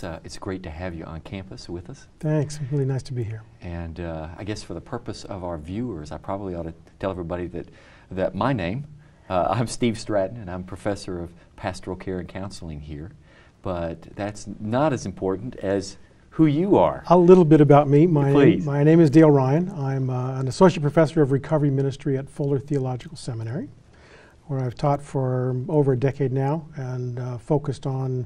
it's great to have you on campus with us. Thanks. Really nice to be here. And I guess for the purpose of our viewers, I probably ought to tell everybody that my name, I'm Steve Stratton, and I'm professor of pastoral care and counseling here. But that's not as important as who you are. A little bit about me. Please. My name is Dale Ryan. I'm an associate professor of recovery ministry at Fuller Theological Seminary, where I've taught for over a decade now and focused on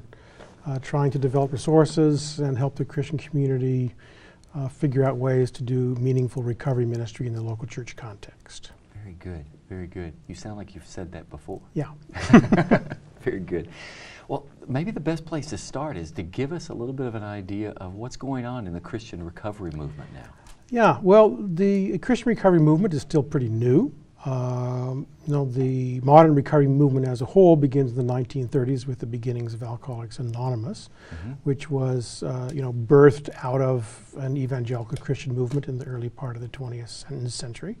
trying to develop resources and help the Christian community figure out ways to do meaningful recovery ministry in the local church context. Very good, very good. You sound like you've said that before. Yeah. Very good. Well, maybe the best place to start is to give us a little bit of an idea of what's going on in the Christian recovery movement now. Yeah, well, the Christian recovery movement is still pretty new. The modern recovery movement as a whole begins in the 1930s with the beginnings of Alcoholics Anonymous, which was, birthed out of an evangelical Christian movement in the early part of the 20th century.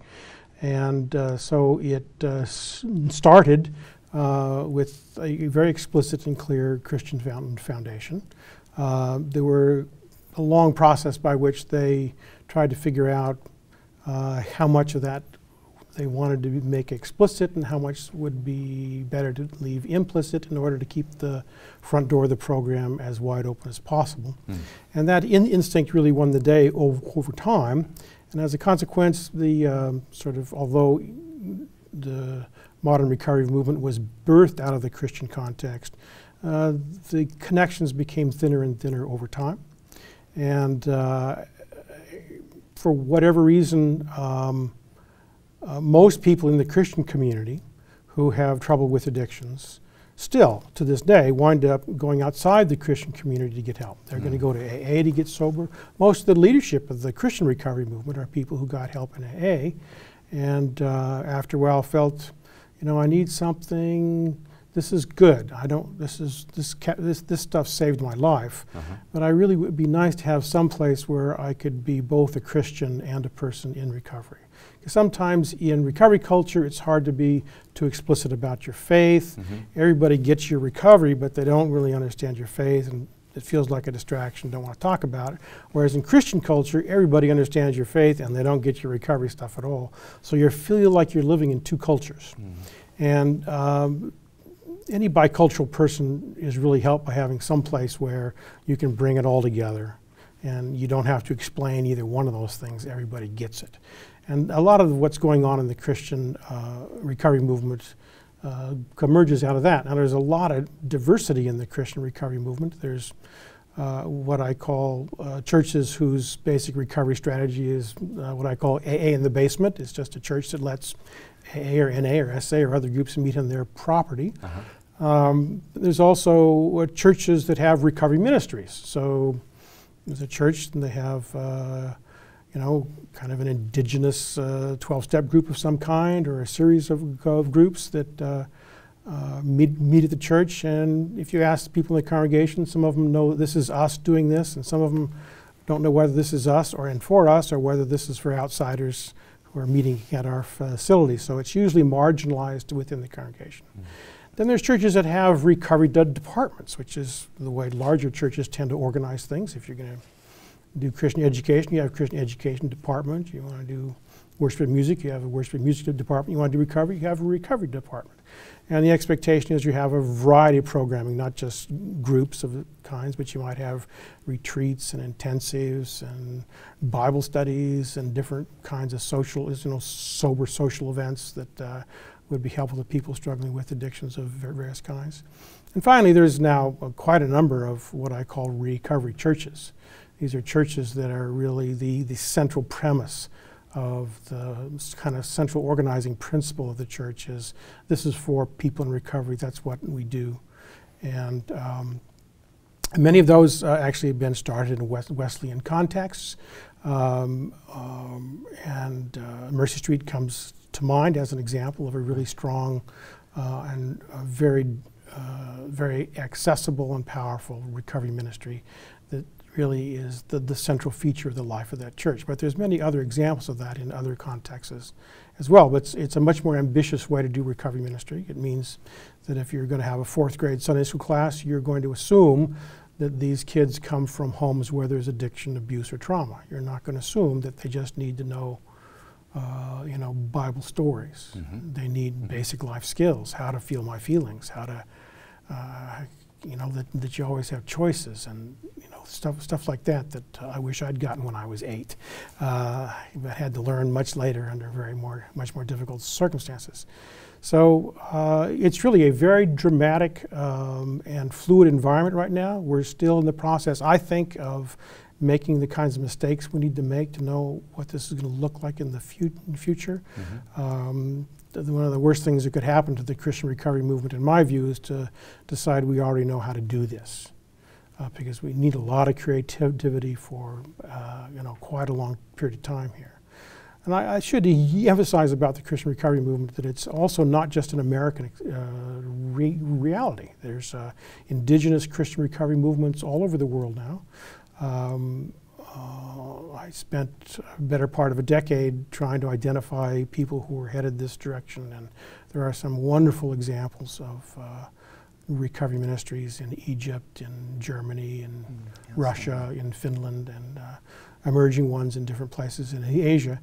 And so it started with a very explicit and clear Christian foundation. There were a long process by which they tried to figure out how much of that they wanted to make explicit and how much would be better to leave implicit in order to keep the front door of the program as wide open as possible. And that instinct really won the day over time. And as a consequence, although the modern recovery movement was birthed out of the Christian context, the connections became thinner and thinner over time. And for whatever reason, most people in the Christian community who have trouble with addictions still, to this day, wind up going outside the Christian community to get help. They're going to go to AA to get sober. Most of the leadership of the Christian recovery movement are people who got help in AA and after a while felt, I need something. This is good. This stuff saved my life. But I really would be nice to have some place where I could be both a Christian and a person in recovery. Because sometimes in recovery culture, it's hard to be too explicit about your faith. Everybody gets your recovery, but they don't really understand your faith, and it feels like a distraction, don't want to talk about it. Whereas in Christian culture, everybody understands your faith, and they don't get your recovery stuff at all. So you feel like you're living in two cultures. And any bicultural person is really helped by having some place where you can bring it all together and you don't have to explain either one of those things. Everybody gets it. And a lot of what's going on in the Christian recovery movement emerges out of that. Now there's a lot of diversity in the Christian recovery movement. There's what I call churches whose basic recovery strategy is what I call AA in the basement. It's just a church that lets AA or NA or SA or other groups meet on their property. There's also churches that have recovery ministries. So there's a church and they have kind of an indigenous 12-step group of some kind or a series of groups that meet at the church. And if you ask people in the congregation, some of them know this is us doing this, and some of them don't know whether this is us and for us or whether this is for outsiders who are meeting at our facility. So it's usually marginalized within the congregation. Then there's churches that have recovery departments, which is the way larger churches tend to organize things. If you're going to do Christian education, you have a Christian education department. You want to do worship and music, you have a worship and music department. You want to do recovery, you have a recovery department. And the expectation is you have a variety of programming, not just groups of kinds, but you might have retreats and intensives and Bible studies and different kinds of sober social events that would be helpful to people struggling with addictions of various kinds. And finally, there's now quite a number of what I call recovery churches. These are churches that are really the central premise of the kind of central organizing principle of the church is this is for people in recovery, that's what we do. And many of those actually have been started in Wesleyan contexts. Mercy Street comes to mind as an example of a really strong and very accessible and powerful recovery ministry that really is the central feature of the life of that church. But there's many other examples of that in other contexts as well. But it's a much more ambitious way to do recovery ministry. It means that if you're going to have a 4th grade Sunday school class, you're going to assume that these kids come from homes where there's addiction, abuse, or trauma. You're not going to assume that they just need to know, Bible stories. Mm-hmm. They need basic life skills, how to feel my feelings, how to, that you always have choices, and stuff like that I wish I'd gotten when I was 8, but had to learn much later under much more difficult circumstances. So it's really a very dramatic and fluid environment right now. We're still in the process, I think, of making the kinds of mistakes we need to make to know what this is going to look like in the future. Mm-hmm. One of the worst things that could happen to the Christian recovery movement, in my view, is to decide we already know how to do this, because we need a lot of creativity for quite a long period of time here. And I should emphasize about the Christian recovery movement that it's also not just an American reality. There's indigenous Christian recovery movements all over the world now. I spent a better part of a decade trying to identify people who were headed this direction, and there are some wonderful examples of recovery ministries in Egypt, in Germany, in Russia, in Finland, and emerging ones in different places in Asia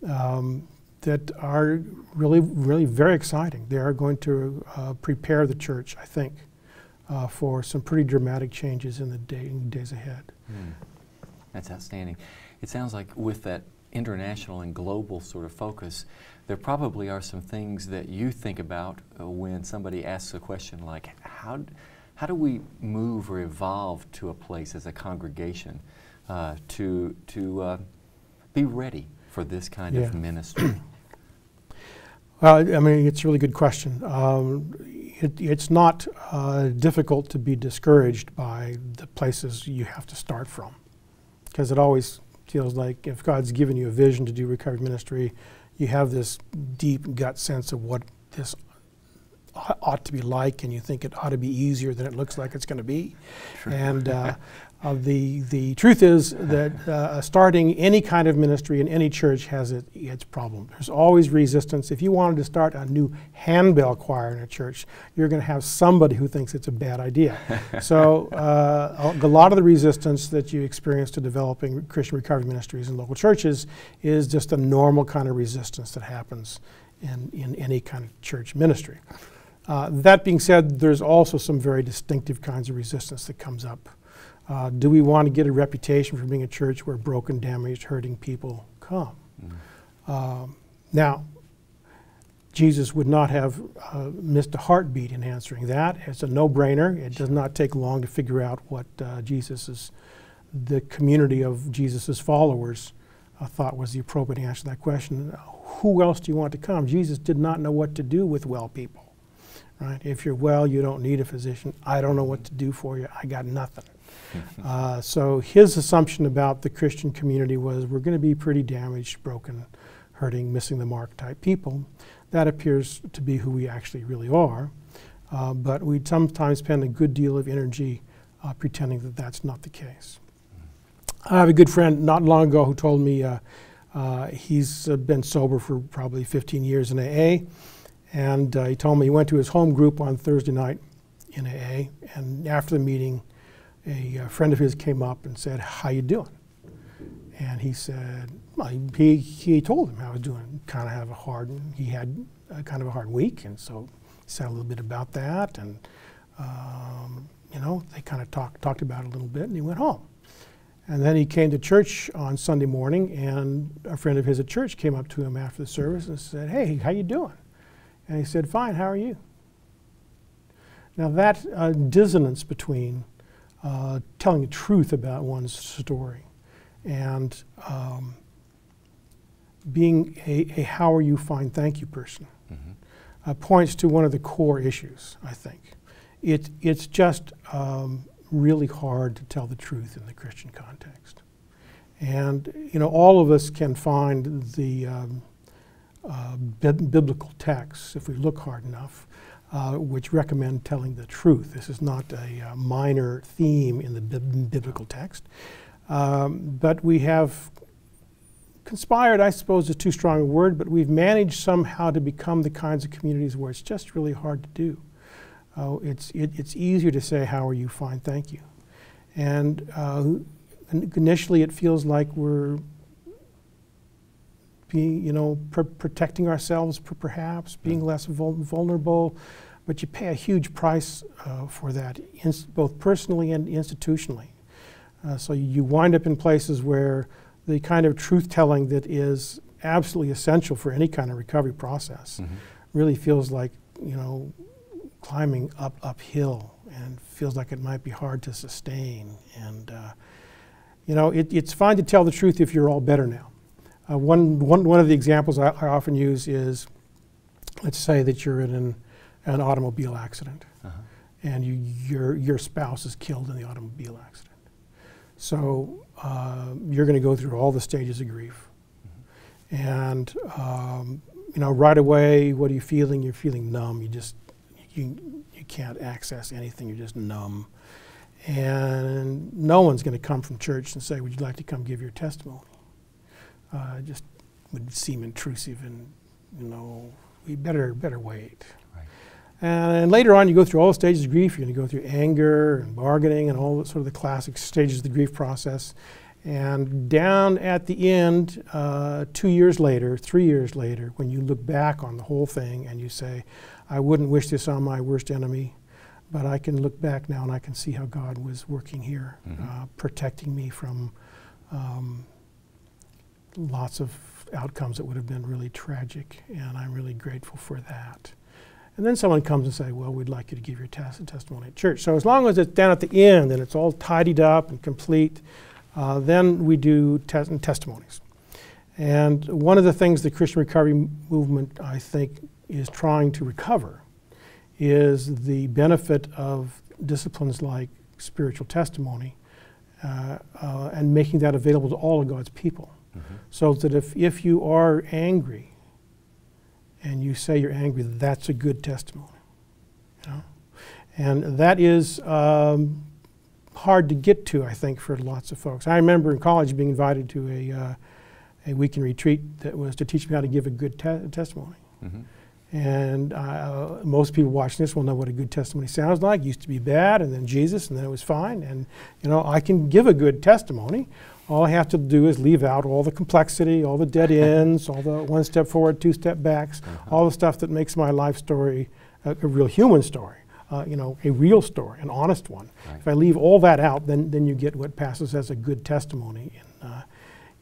that are really very exciting. They are going to prepare the church, I think, for some pretty dramatic changes in the days ahead. Mm. That's outstanding. It sounds like with that international and global sort of focus, there probably are some things that you think about when somebody asks a question like, how do we move or evolve to a place as a congregation to be ready for this kind of ministry? Well, I mean, it's a really good question. It's not difficult to be discouraged by the places you have to start from, because it always feels like if God's given you a vision to do recovery ministry, you have this deep gut sense of what this ought to be like, and you think it ought to be easier than it looks like it's going to be. Sure. And the truth is that starting any kind of ministry in any church has its problem. There's always resistance. If you wanted to start a new handbell choir in a church, you're going to have somebody who thinks it's a bad idea. So a lot of the resistance that you experience to developing Christian recovery ministries in local churches is just a normal kind of resistance that happens in any kind of church ministry. That being said, there's also some very distinctive kinds of resistance that comes up. Do we want to get a reputation for being a church where broken, damaged, hurting people come? Mm. Now, Jesus would not have missed a heartbeat in answering that. It's a no-brainer. It does not take long to figure out what the community of Jesus's followers thought was the appropriate answer to that question. Who else do you want to come? Jesus did not know what to do with well people. Right? If you're well, you don't need a physician. I don't know what to do for you. I got nothing. So his assumption about the Christian community was we're going to be pretty damaged, broken, hurting, missing the mark type people. That appears to be who we actually really are. But we sometimes spend a good deal of energy pretending that that's not the case. I have a good friend not long ago who told me he's been sober for probably 15 years in AA. And he told me he went to his home group on Thursday night in AA, and after the meeting, a friend of his came up and said, "How you doing?" And he said, well, he told him how he was doing. He had kind of a hard week, and so he said a little bit about that, and they kind of talked about it a little bit, and he went home. And then he came to church on Sunday morning, and a friend of his at church came up to him after the service and said, "Hey, how you doing?" And he said, "Fine, how are you?" Now that dissonance between telling the truth about one's story and being a how are you fine, thank you person points to one of the core issues, I think. It's just really hard to tell the truth in the Christian context. And all of us can find the biblical texts, if we look hard enough, which recommend telling the truth. This is not a minor theme in the biblical text. But we have conspired, I suppose is too strong a word, but we've managed somehow to become the kinds of communities where it's just really hard to do. It's easier to say, "How are you? Fine, thank you." And initially it feels like we're being, protecting ourselves perhaps, being less vulnerable, but you pay a huge price for that, both personally and institutionally. So you wind up in places where the kind of truth-telling that is absolutely essential for any kind of recovery process really feels like, climbing uphill, and feels like it might be hard to sustain. And, it's fine to tell the truth if you're all better now. One of the examples I often use is, let's say that you're in an automobile accident, and your spouse is killed in the automobile accident. So you're going to go through all the stages of grief. And, right away, what are you feeling? You're feeling numb. You can't access anything. You're just numb. And no one's going to come from church and say, would you like to come give your testimony? It just would seem intrusive, and, we better wait. Right. And later on, you go through all the stages of grief. You're going to go through anger and bargaining and all the sort of the classic stages of the grief process. And down at the end, 2 years later, 3 years later, when you look back on the whole thing and you say, I wouldn't wish this on my worst enemy, but I can look back now and I can see how God was working here, protecting me from lots of outcomes that would have been really tragic, and I'm really grateful for that. And then someone comes and says, well, we'd like you to give your testimony at church. So as long as it's down at the end and it's all tidied up and complete, then we do testimonies. And one of the things the Christian recovery movement, I think, is trying to recover is the benefit of disciplines like spiritual testimony and making that available to all of God's people. So that if you are angry and you say you're angry, that's a good testimony. And that is hard to get to, I think, for lots of folks. I remember in college being invited to a weekend retreat that was to teach me how to give a good testimony. And most people watching this will know what a good testimony sounds like. It used to be bad, and then Jesus, and then it was fine. And I can give a good testimony. All I have to do is leave out all the complexity, all the dead ends, all the one step forward, two step backs, all the stuff that makes my life story a real human story, a real story, an honest one. Right. If I leave all that out, then you get what passes as a good testimony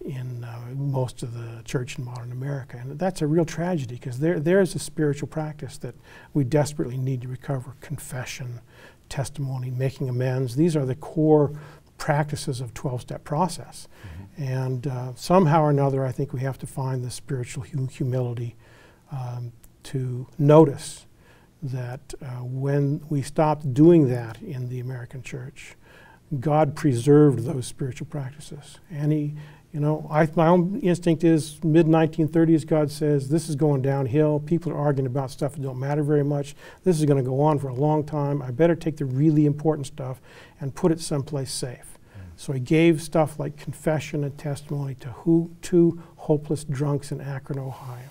in most of the church in modern America. And that's a real tragedy, because there's a spiritual practice that we desperately need to recover: confession, testimony, making amends. These are the core practices of 12-step process. And somehow or another, I think we have to find the spiritual humility to notice that when we stopped doing that in the American church, God preserved those spiritual practices. And He, my own instinct is mid-1930s, God says, this is going downhill. People are arguing about stuff that don't matter very much. This is going to go on for a long time. I better take the really important stuff and put it someplace safe. So He gave stuff like confession and testimony to two hopeless drunks in Akron, Ohio.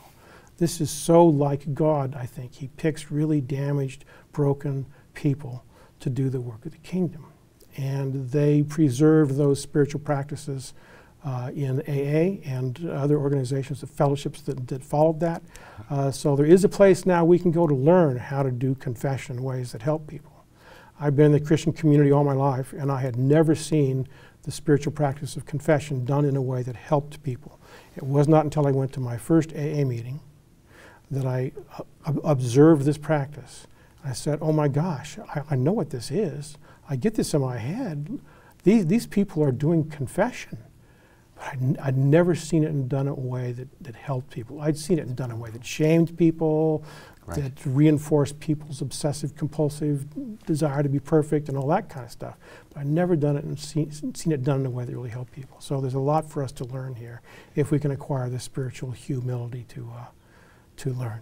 This is so like God, I think. He picks really damaged, broken people to do the work of the kingdom. And they preserved those spiritual practices in AA and other organizations, the fellowships that followed that. So there is a place now we can go to learn how to do confession in ways that help people. I've been in the Christian community all my life, and I had never seen the spiritual practice of confession done in a way that helped people. It was not until I went to my first AA meeting that I observed this practice. I said, oh my gosh, I know what this is. I get this in my head. These people are doing confession. But I'd never seen it done in a way that helped people. I'd seen it done in a way that shamed people, right, that reinforced people's obsessive compulsive desire to be perfect and all that kind of stuff. But I'd never done it and seen it done in a way that really helped people. So there's a lot for us to learn here if we can acquire the spiritual humility to learn.